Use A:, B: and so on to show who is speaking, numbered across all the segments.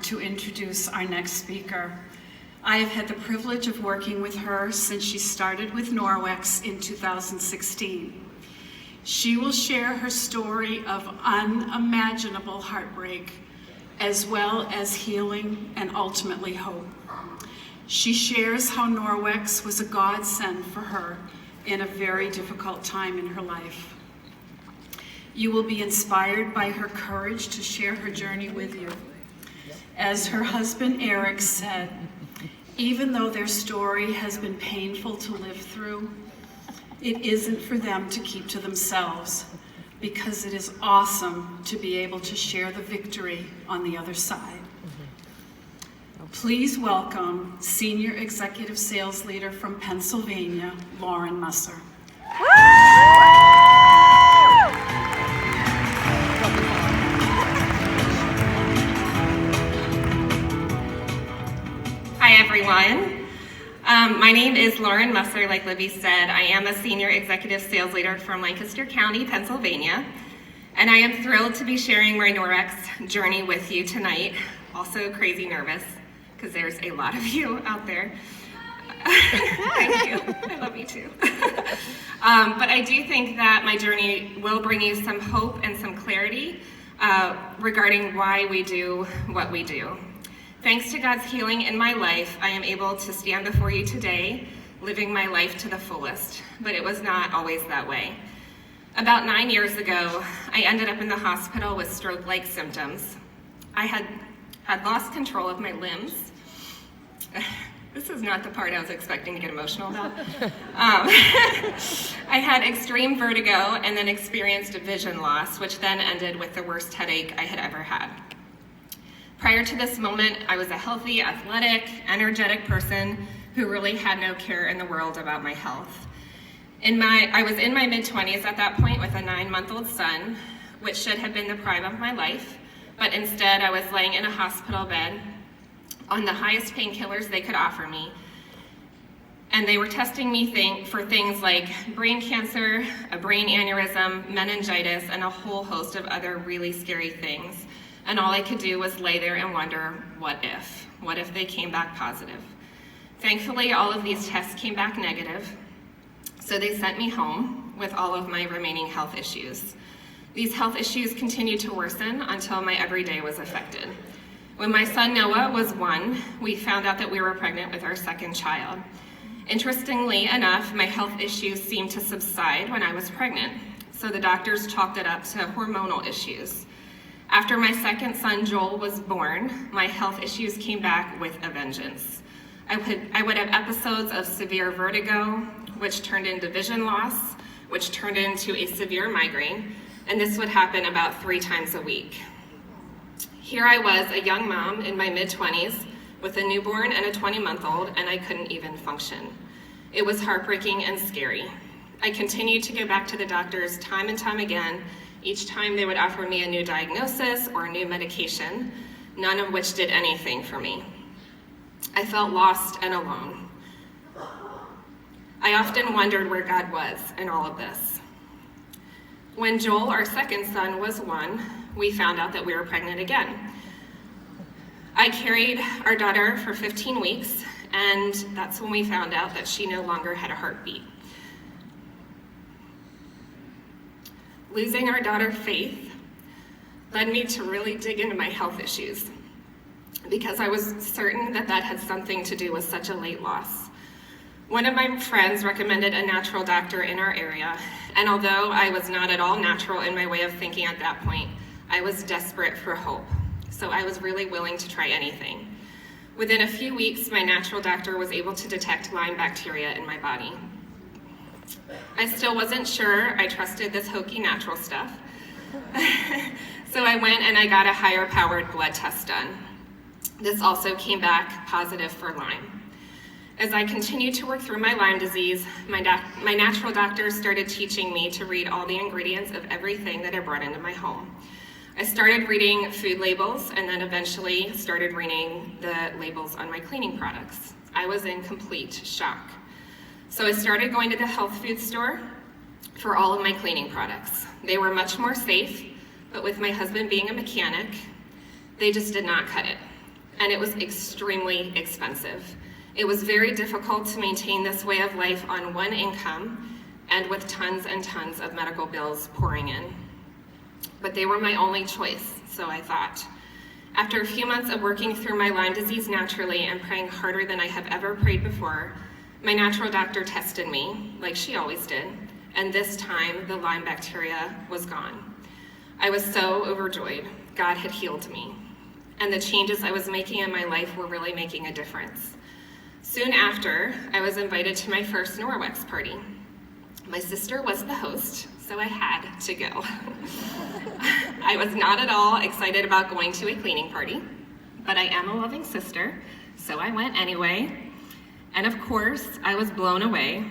A: to introduce our next speaker. I have had the privilege of working with her since she started with Norwex in 2016. She will share her story of unimaginable heartbreak, as well as healing and ultimately hope. She shares how Norwex was a godsend for her in a very difficult time in her life. You will be inspired by her courage to share her journey with you. As her husband Eric said, even though their story has been painful to live through, it isn't for them to keep to themselves, because it is awesome to be able to share the victory on the other side. Please welcome Senior Executive Sales Leader from Pennsylvania, Lauren Musser.
B: Hi everyone. My name is Lauren Musser. Like Libby said, I am a Senior Executive Sales Leader from Lancaster County, Pennsylvania, and I am thrilled to be sharing my Norwex journey with you tonight. Also crazy nervous, because there's a lot of you out there. Thank you. I love you too. But I do think that my journey will bring you some hope and some clarity regarding why we do what we do. Thanks to God's healing in my life, I am able to stand before you today, living my life to the fullest, but it was not always that way. About 9 years ago, I ended up in the hospital with stroke-like symptoms. I had lost control of my limbs. This is not the part I was expecting to get emotional about. I had extreme vertigo and then experienced a vision loss, which then ended with the worst headache I had ever had. Prior to this moment, I was a healthy, athletic, energetic person who really had no care in the world about my health. I was in my mid-20s at that point with a 9-month-old son, which should have been the prime of my life, but instead I was laying in a hospital bed on the highest painkillers they could offer me. And they were testing me for things like brain cancer, a brain aneurysm, meningitis, and a whole host of other really scary things. And all I could do was lay there and wonder, what if? What if they came back positive? Thankfully, all of these tests came back negative, so they sent me home with all of my remaining health issues. These health issues continued to worsen until my everyday was affected. When my son Noah was 1, we found out that we were pregnant with our second child. Interestingly enough, my health issues seemed to subside when I was pregnant, so the doctors chalked it up to hormonal issues. After my second son, Joel, was born, my health issues came back with a vengeance. I would have episodes of severe vertigo, which turned into vision loss, which turned into a severe migraine, and this would happen about 3 times a week. Here I was, a young mom in my mid-20s, with a newborn and a 20-month-old, and I couldn't even function. It was heartbreaking and scary. I continued to go back to the doctors time and time again. Each time they would offer me a new diagnosis or a new medication, none of which did anything for me. I felt lost and alone. I often wondered where God was in all of this. When Joel, our second son, was 1, we found out that we were pregnant again. I carried our daughter for 15 weeks, and that's when we found out that she no longer had a heartbeat. Losing our daughter, Faith, led me to really dig into my health issues, because I was certain that that had something to do with such a late loss. One of my friends recommended a natural doctor in our area, and although I was not at all natural in my way of thinking at that point, I was desperate for hope, so I was really willing to try anything. Within a few weeks, my natural doctor was able to detect Lyme bacteria in my body. I still wasn't sure I trusted this hokey natural stuff, so I went and I got a higher-powered blood test done. This also came back positive for Lyme. As I continued to work through my Lyme disease, my natural doctor started teaching me to read all the ingredients of everything that I brought into my home. I started reading food labels and then eventually started reading the labels on my cleaning products. I was in complete shock. So I started going to the health food store for all of my cleaning products. They were much more safe, but with my husband being a mechanic, they just did not cut it. and it was extremely expensive. It was very difficult to maintain this way of life on one income and with tons and tons of medical bills pouring in. But they were my only choice, so I thought. After a few months of working through my Lyme disease naturally and praying harder than I have ever prayed before, my natural doctor tested me, like she always did, and this time the Lyme bacteria was gone. I was so overjoyed. God had healed me, and the changes I was making in my life were really making a difference. Soon after, I was invited to my first Norwex party. My sister was the host, so I had to go. I was not at all excited about going to a cleaning party, but I am a loving sister, so I went anyway. And of course, I was blown away.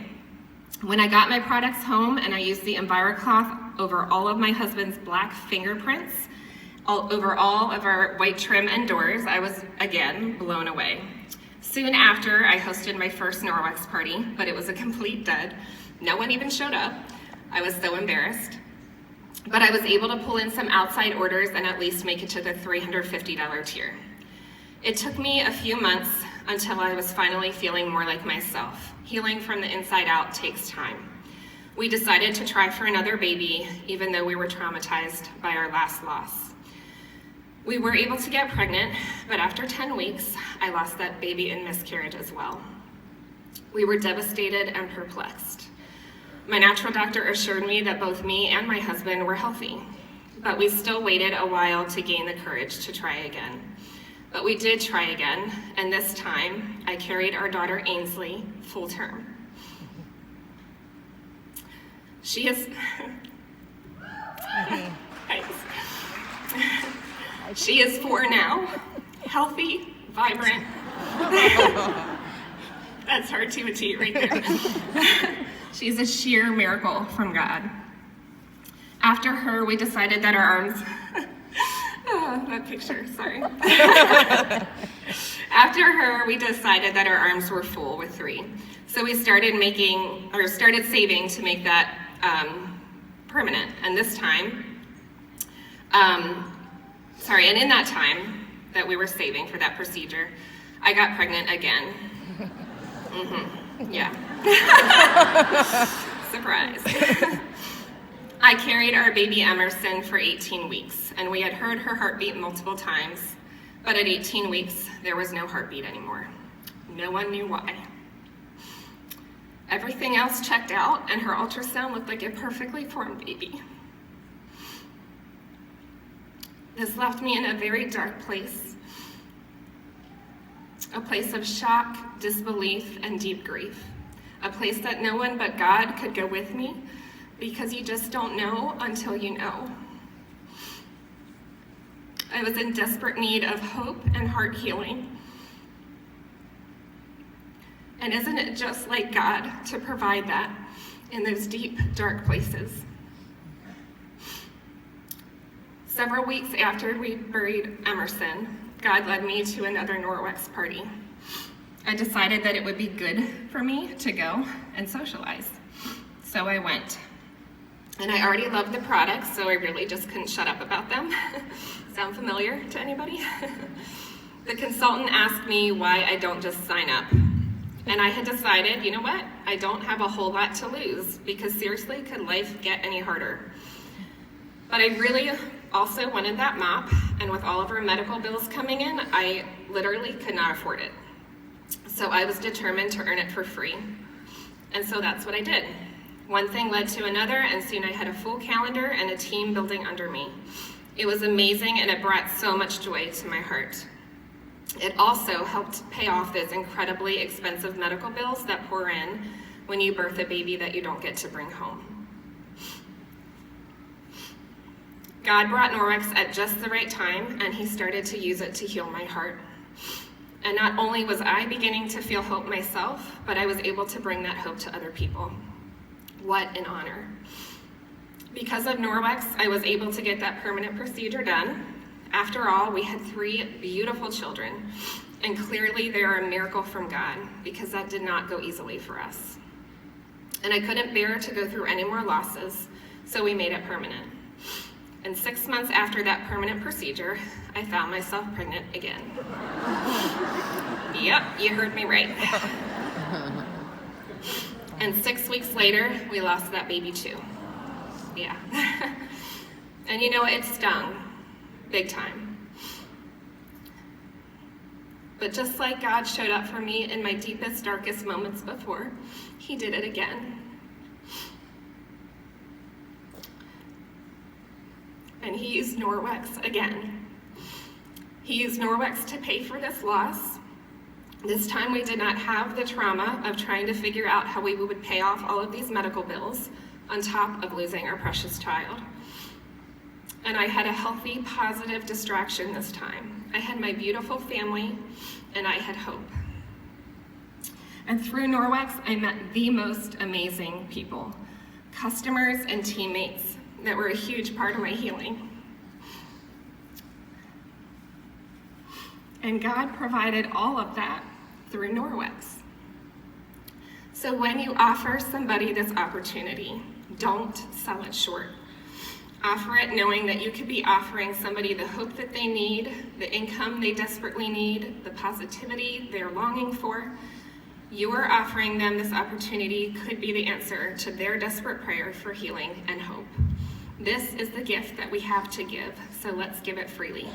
B: When I got my products home and I used the EnviroCloth over all of my husband's black fingerprints, over all of our white trim and doors, I was again blown away. Soon after, I hosted my first Norwex party, but it was a complete dud. No one even showed up. I was so embarrassed. But I was able to pull in some outside orders and at least make it to the $350 tier. It took me a few months until I was finally feeling more like myself. Healing from the inside out takes time. We decided to try for another baby, even though we were traumatized by our last loss. We were able to get pregnant, but after 10 weeks, I lost that baby in miscarriage as well. We were devastated and perplexed. My natural doctor assured me that both me and my husband were healthy, but we still waited a while to gain the courage to try again. But we did try again, and this time, I carried our daughter Ainsley full term. She is... Thanks. She is 4 now, healthy, vibrant. That's hard to achieve right there. She's a sheer miracle from God. After her, we decided that our arms, that picture, sorry. After her, we decided that our arms were full with 3. So we started saving to make that permanent. And this time, and in that time that we were saving for that procedure, I got pregnant again. Yeah. Surprise. I carried our baby Emerson for 18 weeks, and we had heard her heartbeat multiple times, but at 18 weeks, there was no heartbeat anymore. No one knew why. Everything else checked out, and her ultrasound looked like a perfectly formed baby. This left me in a very dark place, a place of shock, disbelief, and deep grief, a place that no one but God could go with me, because you just don't know until you know. I was in desperate need of hope and heart healing. And isn't it just like God to provide that in those deep, dark places? Several weeks after we buried Emerson, God led me to another Norwex party. I decided that it would be good for me to go and socialize. So I went. And I already loved the products, so I really just couldn't shut up about them. Sound familiar to anybody? The consultant asked me why I don't just sign up. And I had decided, you know what? I don't have a whole lot to lose, because seriously, could life get any harder? But I really also wanted that mop, and with all of our medical bills coming in, I literally could not afford it. So I was determined to earn it for free. And so that's what I did. One thing led to another, and soon I had a full calendar and a team building under me. It was amazing, and it brought so much joy to my heart. It also helped pay off those incredibly expensive medical bills that pour in when you birth a baby that you don't get to bring home. God brought Norwex at just the right time, and he started to use it to heal my heart. And not only was I beginning to feel hope myself, but I was able to bring that hope to other people. What an honor. Because of Norwex, I was able to get that permanent procedure done. After all, we had 3 beautiful children, and clearly they are a miracle from God, because that did not go easily for us. And I couldn't bear to go through any more losses, so we made it permanent. And 6 months after that permanent procedure, I found myself pregnant again. Yep, you heard me right. And 6 weeks later, we lost that baby too. Yeah. And you know, it stung, big time. But just like God showed up for me in my deepest, darkest moments before, he did it again. And he used Norwex again. He used Norwex to pay for this loss. This time we did not have the trauma of trying to figure out how we would pay off all of these medical bills on top of losing our precious child. And I had a healthy, positive distraction this time. I had my beautiful family, and I had hope. And through Norwex, I met the most amazing people, customers and teammates that were a huge part of my healing. And God provided all of that through Norwex. So when you offer somebody this opportunity, don't sell it short. Offer it knowing that you could be offering somebody the hope that they need, the income they desperately need, the positivity they're longing for. You are offering them this opportunity could be the answer to their desperate prayer for healing and hope. This is the gift that we have to give, so let's give it freely.